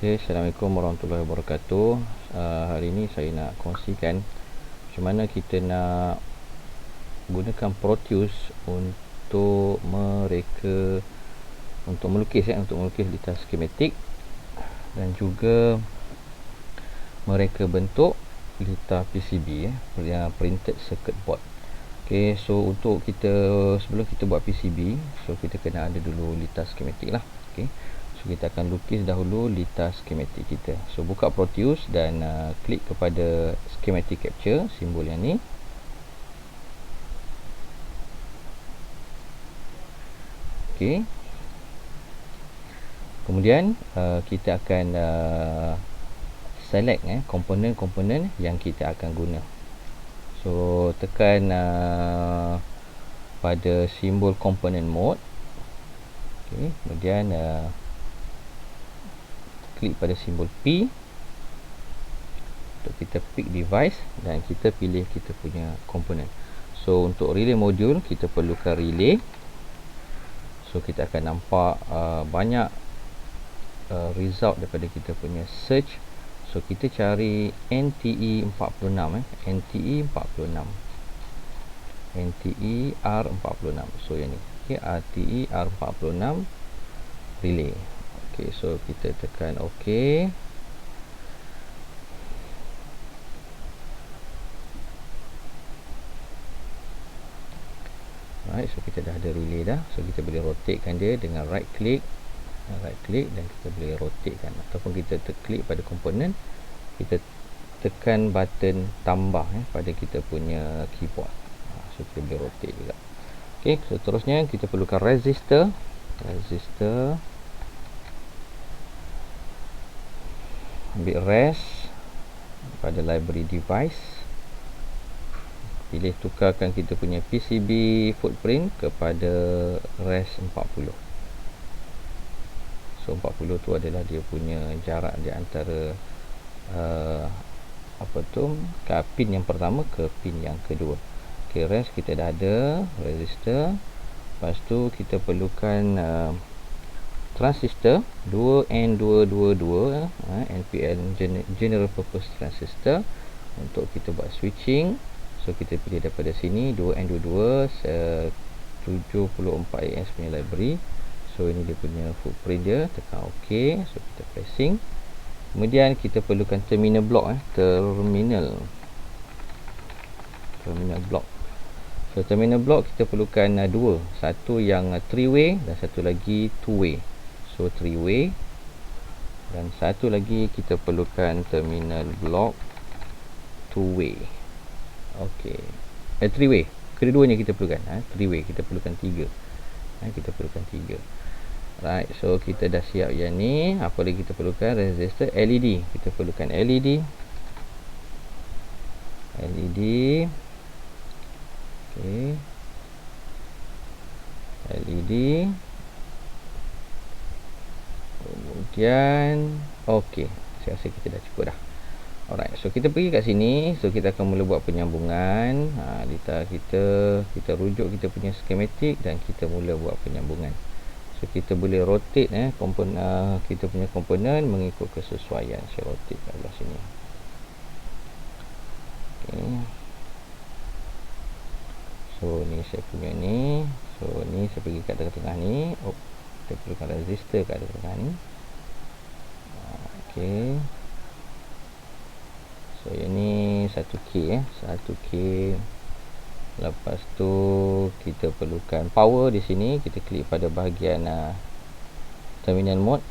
Okay, Assalamualaikum warahmatullahi wabarakatuh. Hari ini saya nak kongsikan macam mana kita nak gunakan Proteus untuk melukis litas skematik dan juga mereka bentuk litas PCB printed circuit board. Okay, so untuk sebelum kita buat PCB, so kita kena ada dulu litas skematik lah. Okay, so kita akan lukis dahulu litas skematik kita. So buka Proteus dan klik kepada schematic capture, simbol yang ni. Okay, kemudian kita akan select komponen-komponen yang kita akan guna. So tekan pada simbol component mode. Okay, kemudian klik pada simbol P untuk kita pick device dan kita pilih kita punya komponen. So untuk relay module kita perlukan relay. So kita akan nampak banyak result daripada kita punya search. So kita cari NTE46 NTE46 NTE-R46. So yang ni, okay, RTE-R46 relay. Okay, so kita tekan OK. Alright, so kita dah ada relay dah. So kita boleh rotatekan dia dengan right click dan kita boleh rotatekan, ataupun kita klik pada komponen, kita tekan button tambah pada kita punya keyboard. So kita boleh rotate juga. Okay, seterusnya kita perlukan resistor. Ambil res pada library device, pilih tukarkan kita punya PCB footprint kepada res 40. So 40 tu adalah dia punya jarak di antara pin yang pertama ke pin yang kedua. Okay, res kita dah ada resistor. Lepas tu kita perlukan transistor 2N222 NPN general purpose transistor untuk kita buat switching. So kita pilih daripada sini 2N22 74AS punya library. So ini dia punya footprint dia, tekan OK. So kita pressing. Kemudian kita perlukan terminal block terminal block. So terminal block kita perlukan dua, satu yang 3-way dan satu lagi 2-way. So 3-way, dan satu lagi kita perlukan terminal block 2-way. Okey, 3-way, kedua-duanya kita perlukan. 3-way kita perlukan 3. Kita perlukan 3. Right, so kita dah siap yang ni. Apa lagi kita perlukan? Resistor. LED, kita perlukan LED. Okay, LED. Kemudian okey, saya rasa kita dah cukup dah. Alright, so kita pergi kat sini. So kita akan mula buat penyambungan. Kita rujuk kita punya skematik dan kita mula buat penyambungan. So kita boleh rotate komponen kita punya komponen mengikut kesesuaian. Saya rotate kat belah sini. Okay. So ni saya punya ni. So ni saya pergi kat tengah-tengah ni. Kita perlukan resistor kat tengah ni. Okay. So yang ni 1K 1K. Lepas tu kita perlukan power di sini. Kita klik pada bahagian terminal mode,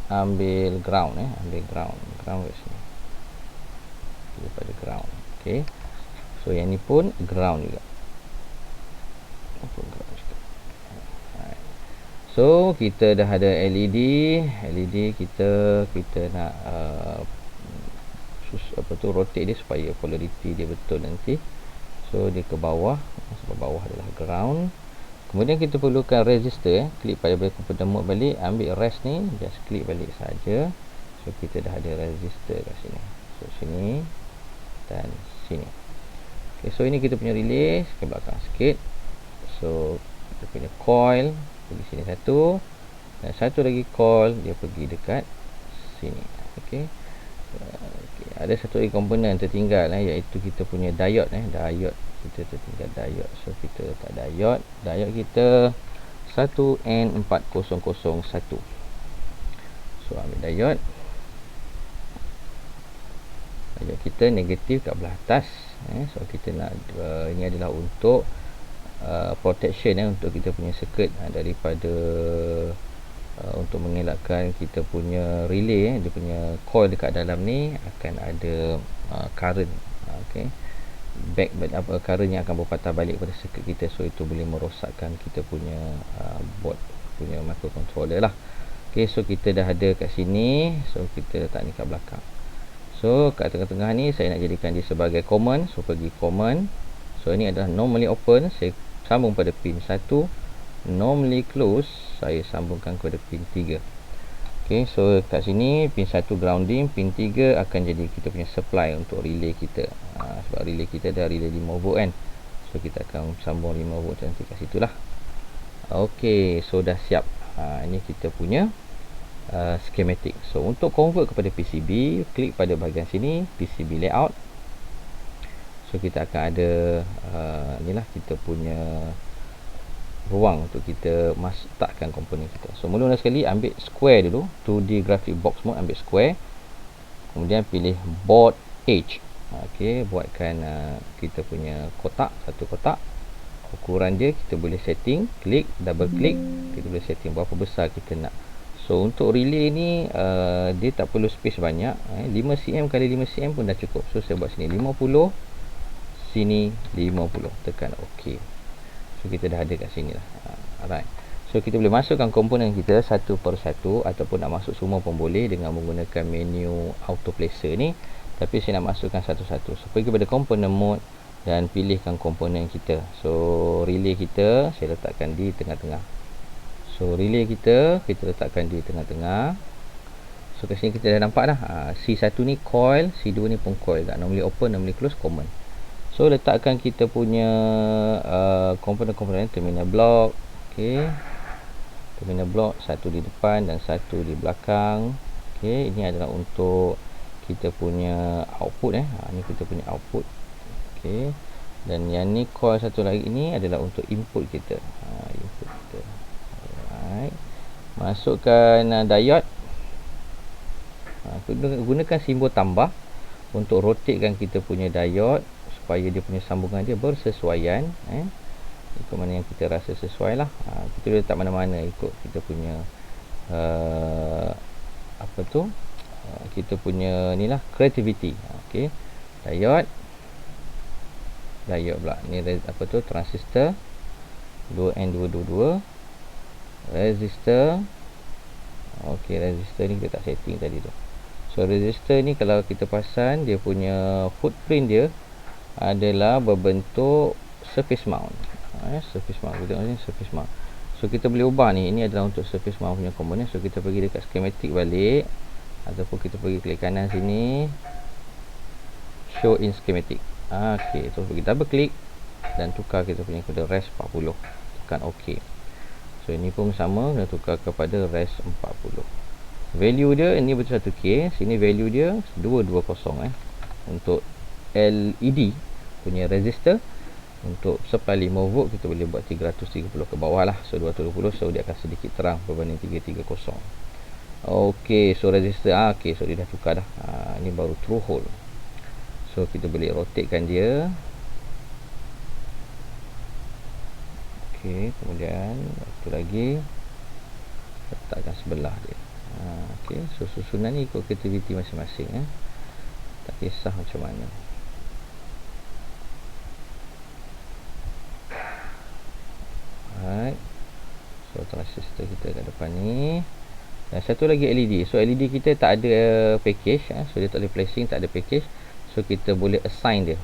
ambil ground ambil ground kat sini. Klik pada ground. Okay. So yang ni pun ground juga. So kita dah ada LED kita nak rotate dia supaya polarity dia betul nanti. So dia ke bawah, sebab bawah adalah ground. Kemudian kita perlukan resistor. Klik pada komponen mode balik, ambil res ni, just klik balik saja. So kita dah ada resistor kat sini. So sini dan sini. Okay, so ini kita punya relay ke belakang sikit. So kita punya coil pergi sini satu, dan satu lagi coil dia pergi dekat sini. Okey. Ada satu lagi komponen tertinggal iaitu kita punya diode diode kita tertinggal diode. So kita letak diode kita 1N4001. So ambil diode kita negatif kat belah atas. So kita nak ini adalah untuk protection untuk kita punya circuit daripada untuk mengelakkan kita punya relay dia punya coil dekat dalam ni akan ada current. Okey, current yang akan berpatah balik pada circuit kita. So itu boleh merosakkan kita punya board punya microcontroller lah. Okey, so kita dah ada kat sini. So kita letak ni kat belakang. So kat tengah-tengah ni saya nak jadikan dia sebagai common. So pergi common. So ini adalah normally open, saya sambung pada pin 1. Normally close, saya sambungkan kepada pin 3. Okey, so kat sini pin 1 grounding, pin 3 akan jadi kita punya supply untuk relay kita. Sebab relay kita dah relay 5 volt kan. So kita akan sambung 5 volt nanti kat situ lah. Okey, so dah siap. Ini kita punya schematic. So untuk convert kepada PCB, klik pada bahagian sini PCB layout. So kita akan ada inilah kita punya ruang untuk kita letakkan komponen kita. So mula-mula sekali ambil square dulu, 2D graphic box mode, ambil square, kemudian pilih board edge. Okey, buatkan kita punya kotak, satu kotak. Ukuran dia kita boleh setting, klik, double klik, kita boleh setting berapa besar kita nak. So untuk relay ni dia tak perlu space banyak, 5cm kali 5cm pun dah cukup. So saya buat sini 50, sini 50, tekan OK. So kita dah ada kat sini lah. Alright, so kita boleh masukkan komponen kita satu per satu, ataupun nak masuk semua pun boleh dengan menggunakan menu auto placer ni. Tapi saya nak masukkan satu-satu. So pergi pada component mode dan pilihkan komponen kita. So relay kita saya letakkan di tengah-tengah. So relay kita letakkan di tengah-tengah. So kat sini kita dah nampak dah, C1 ni coil, C2 ni pun coil dah. Normally open, normally close, common. So letakkan kita punya komponen-komponen terminal block. Okey, terminal block satu di depan dan satu di belakang. Okey, ini adalah untuk kita punya output ini kita punya output. Okey, dan yang ni coil satu lagi ini adalah untuk input kita. Input kita. Alright, masukkan diode. Gunakan simbol tambah untuk rotatekan kita punya diode supaya dia punya sambungan dia bersesuaian. Ikut mana yang kita rasa sesuai lah. Kita boleh letak mana-mana ikut kita punya kita punya ni lah, creativity. Okey, diode pula ni transistor 2N222, resistor. Okey, resistor ni kita tak setting tadi tu. So resistor ni kalau kita pasang, dia punya footprint dia adalah berbentuk surface mount. Surface mount, kita tengok ni surface mount. So kita boleh ubah ni, ini adalah untuk surface mount punya komponen. So kita pergi dekat schematic balik, ataupun kita pergi klik kanan sini, show in schematic. Okey, so pergi double klik dan tukar kita punya kepada res 40, tekan OK. So ini pun sama, kita tukar kepada res 40. Value dia ini betul 1K, sini value dia 220 untuk LED punya resistor. Untuk supply 5 volt kita boleh buat 330 ke bawah lah. So 220, so dia akan sedikit terang berbanding 330. Okey, so resistor okey, so dia dah tukar dah. Ini baru true hole. So kita boleh rotatekan dia. Okey, kemudian satu lagi letakkan sebelah dia. Okey, so susunan ni ikut creativity masing-masing. Tak kisah macam mana. Alright, so transistor kita kat depan ni. Dan satu lagi LED. So LED kita tak ada package, so dia tak boleh placing, tak ada package. So kita boleh assign dia.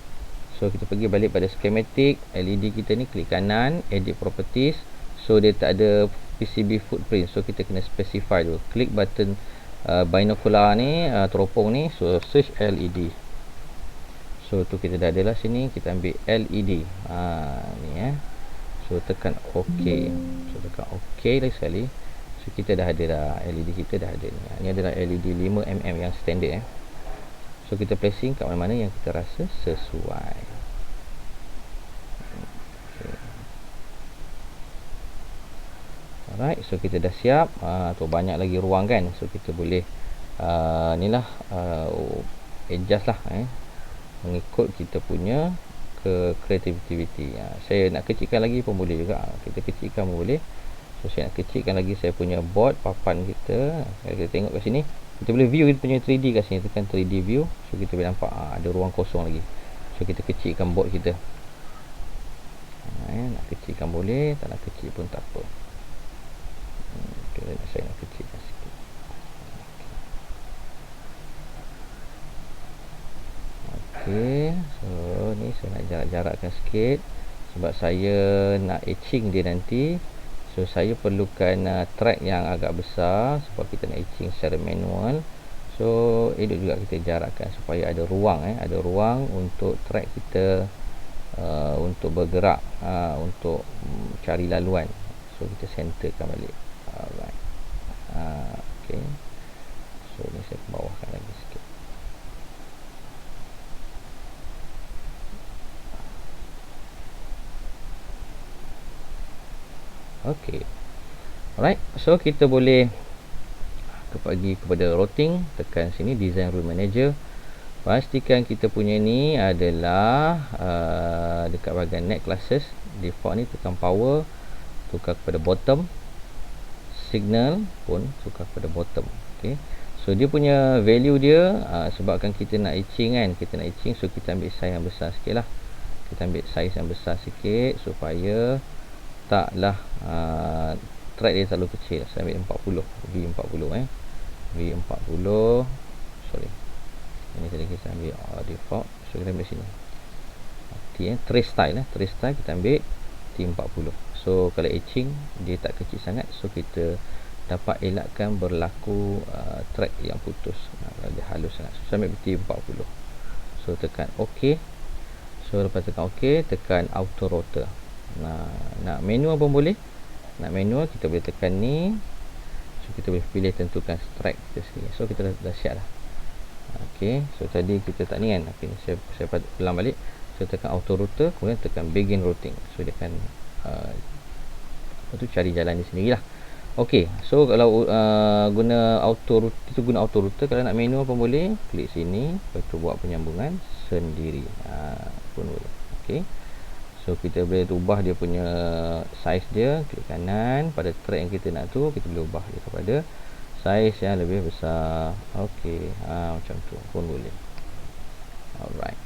So kita pergi balik pada schematic LED kita ni, klik kanan, edit properties. So dia tak ada PCB footprint, so kita kena specify dulu. Klik button binocular ni, teropong ni, so search LED. So tu kita dah ada lah sini, kita ambil LED. Ni So tekan OK. So tekan OK lagi sekali. So kita dah ada dah, LED kita dah ada ni. Ini adalah LED 5mm yang standard So kita placing kat mana-mana yang kita rasa sesuai. Okay. Alright, so kita dah siap. Tu banyak lagi ruang kan. So kita boleh inilah adjust lah mengikut kita punya creativity. Saya nak kecilkan lagi pun boleh juga. Kita kecilkan pun boleh. So saya nak kecilkan lagi saya punya board papan kita. Kita tengok kat sini, kita boleh view kita punya 3D kat sini. Tekan 3D view. So kita boleh nampak ada ruang kosong lagi. So kita kecilkan board kita. Nak kecilkan boleh, tak nak kecil pun tak apa. Saya nak kecilkan sikit. Okey, so ni saya nak jarak-jarakkan sikit sebab saya nak etching dia nanti. So saya perlukan track yang agak besar sebab kita nak etching secara manual. So elok juga kita jarakkan supaya ada ruang ada ruang untuk track kita untuk bergerak, untuk cari laluan. So kita centerkan balik. Alright. Okay. So ni saya bawahkan lagi sikit. Okay. Alright. So kita boleh pergi kepada routing, tekan sini design rule manager. Pastikan kita punya ni adalah dekat bahagian net classes. Default ni tekan power, tukar kepada bottom. Signal pun tukar kepada bottom. Okay. So dia punya value dia sebabkan kita nak etching kan, kita nak etching, so kita ambil size yang besar sikit lah. Kita ambil size yang besar sikit supaya taklah track dia terlalu kecil. Saya ambil 40 V40 V40. Sorry, ini tadi kita ambil default. So kita ambil sini trace style trace style kita ambil T40. So kalau etching dia tak kecil sangat, so kita dapat elakkan berlaku track yang putus kalau dia halus sangat. So saya ambil T40. So tekan OK. So lepas tekan OK, tekan auto rotor. Nak manual pun boleh. Nak manual kita boleh tekan ni. So kita boleh pilih tentukan track kita sendiri. So kita dah siap dah. Okay, so tadi kita tak ni kan. Okay, saya ulang balik. So tekan auto router, kemudian tekan begin routing. So dia akan cari jalan di sendiri lah. Okay, so kalau guna auto router, itu guna auto router. Kalau nak manual pun boleh, klik sini, lepas tu buat penyambungan sendiri pun boleh. Okay, so kita boleh ubah dia punya size dia. Klik kanan pada track yang kita nak tu, kita boleh ubah dia kepada saiz yang lebih besar. Okey, macam tu pun boleh. Alright.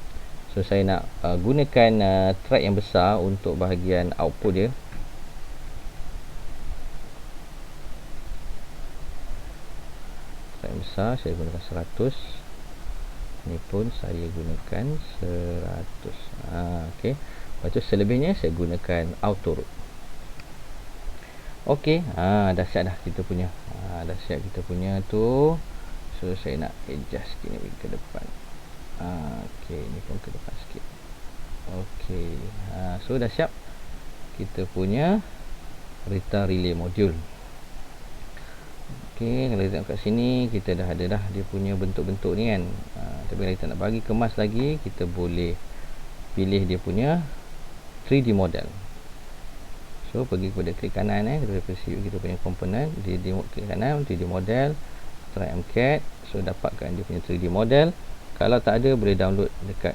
So saya nak gunakan track yang besar untuk bahagian output dia. Track yang besar saya gunakan 100. Ni pun saya gunakan 100. Okey. Lepas tu selebihnya saya gunakan auto route. Okey, dah siap dah kita punya. Dah siap kita punya tu. So saya nak adjust sikit ni ke depan. Okey, ni pun ke depan sikit. Okey. So dah siap kita punya Rita relay module. Okey, kalau kita tengok kat sini kita dah ada dah dia punya bentuk-bentuk ni kan. Tapi kalau kita nak bagi kemas lagi, kita boleh pilih dia punya 3D model. So pergi kepada klik kanan kita boleh perceive kita punya komponen di klik kanan 3D model, try MCAD. So dapatkan dia punya 3D model. Kalau tak ada boleh download dekat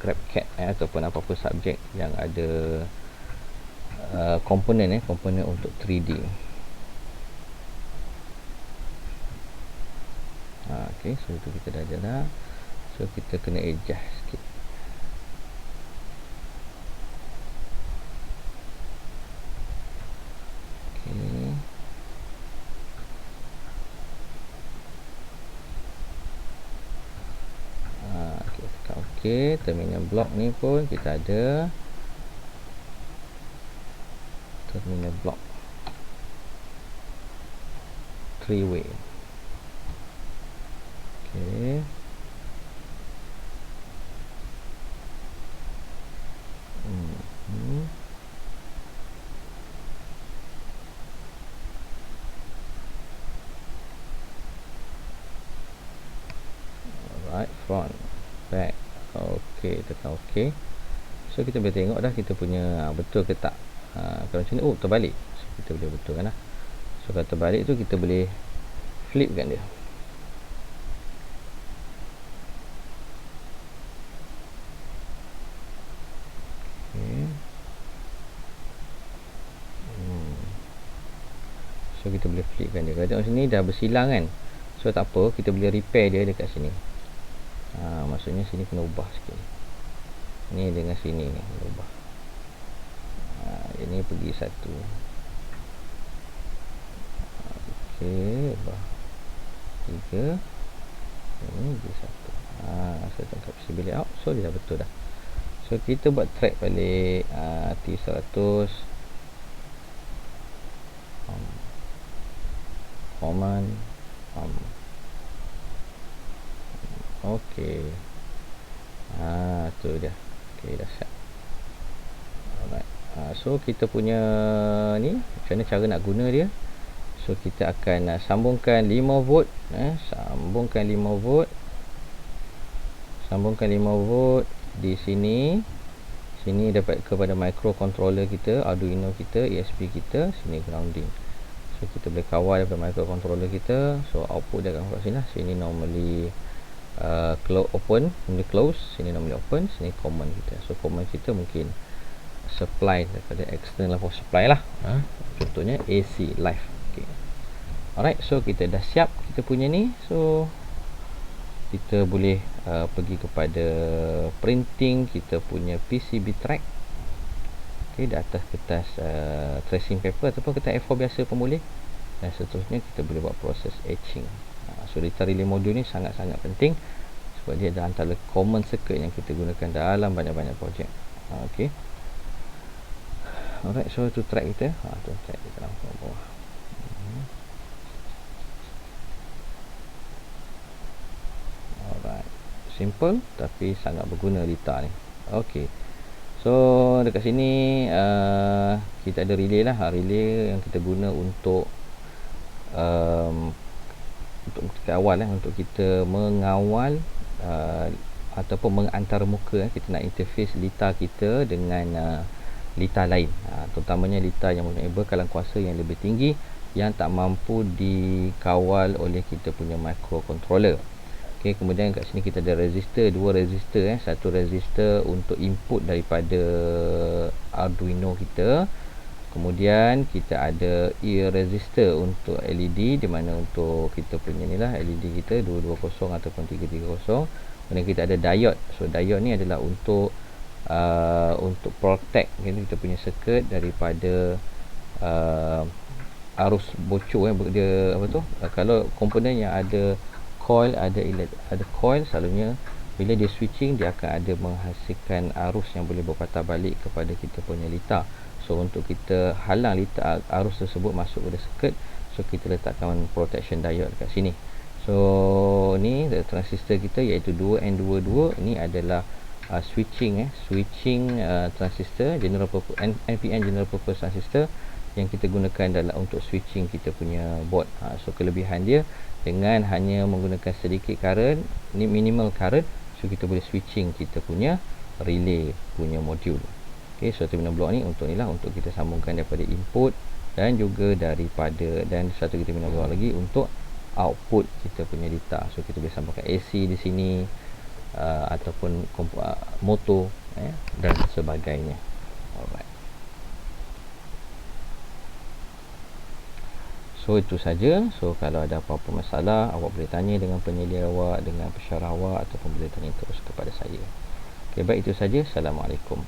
GrabCAD ataupun apa-apa subjek yang ada komponen komponen untuk 3D. Okey, so itu kita dah ada. So kita kena adjust sikit. Okey, terminal block ni pun kita ada terminal block 3-way. Okey. Alright, front, back. Okey, tekan okey. So kita boleh tengok dah kita punya betul ke tak. Kalau macam ni, oh terbalik. So kita boleh betulkan lah. So kalau terbalik tu kita boleh flipkan dia. Okay. So kita boleh flipkan dia. Kalau tengok sini dah bersilang kan. So tak apa, kita boleh repair dia dekat sini. Maksudnya sini kena ubah sikit. Ni dengan sini ni kena ubah. Ini pergi satu. Okey, ubah 3. Ini pergi satu. Saya tangkap CB layout. So dia dah betul dah. So kita buat track balik T100 command okey. Tu dia. Okey, dah siap. Alright. So kita punya ni macam mana cara nak guna dia. So kita akan sambungkan 5 volt, sambungkan 5 volt. Sambungkan 5 volt di sini. Sini dapat kepada microcontroller kita, Arduino kita, ESP kita, sini grounding. So kita boleh kawal daripada microcontroller kita. So output dia akan kat sini lah. Sini normally open, normally close, sini normally open, sini common kita. So common kita mungkin supply daripada external power supply lah. Contohnya AC live. Okay. Alright, so kita dah siap kita punya ni. So kita boleh pergi kepada printing kita punya PCB track. Okay, di atas kertas tracing paper ataupun kertas A4 biasa pun boleh. Dan seterusnya kita boleh buat proses etching. So data relay module ni sangat-sangat penting sebab dia adalah antara common circuit yang kita gunakan dalam banyak-banyak projek. Okay. Alright, so tu track kita. Tu track kita langsung bawah. Alright, simple tapi sangat berguna data ni. Okay. So dekat sini kita ada relay lah. Relay yang kita guna untuk ketika awal untuk kita mengawal ataupun mengantarmuka kita nak interface lita kita dengan lita lain, terutamanya lita yang mempunyai bekalan kuasa yang lebih tinggi yang tak mampu dikawal oleh kita punya microcontroller. Okey, kemudian kat sini kita ada resistor, dua resistor, satu resistor untuk input daripada Arduino kita. Kemudian kita ada resistor untuk LED, di mana untuk kita punya ni lah LED kita 220 ataupun 330. Kemudian kita ada diode. So diode ni adalah untuk protect kita punya circuit daripada arus bocor. Dia apa tu? Kalau komponen yang ada coil, ada coil, selalunya bila dia switching dia akan ada menghasilkan arus yang boleh berpatah balik kepada kita punya lita. So untuk kita halang lita arus tersebut masuk pada circuit, so kita letakkan protection diode kat sini. So ni transistor kita iaitu 2N22. Ini adalah switching transistor, general purpose NPN general purpose transistor yang kita gunakan dalam untuk switching kita punya board. So kelebihan dia dengan hanya menggunakan sedikit current, ni minimal current, so kita boleh switching kita punya relay punya modul. Okey, so terminal block ni untuk ni lah, untuk kita sambungkan daripada input dan juga daripada, dan satu terminal block lagi untuk output kita punya data. So kita boleh sambungkan AC di sini ataupun motor dan sebagainya. Alright. So itu saja. So kalau ada apa-apa masalah, awak boleh tanya dengan penyelia awak, dengan pesyarah awak, ataupun boleh tanya terus kepada saya. Okay, baik, itu saja. Assalamualaikum.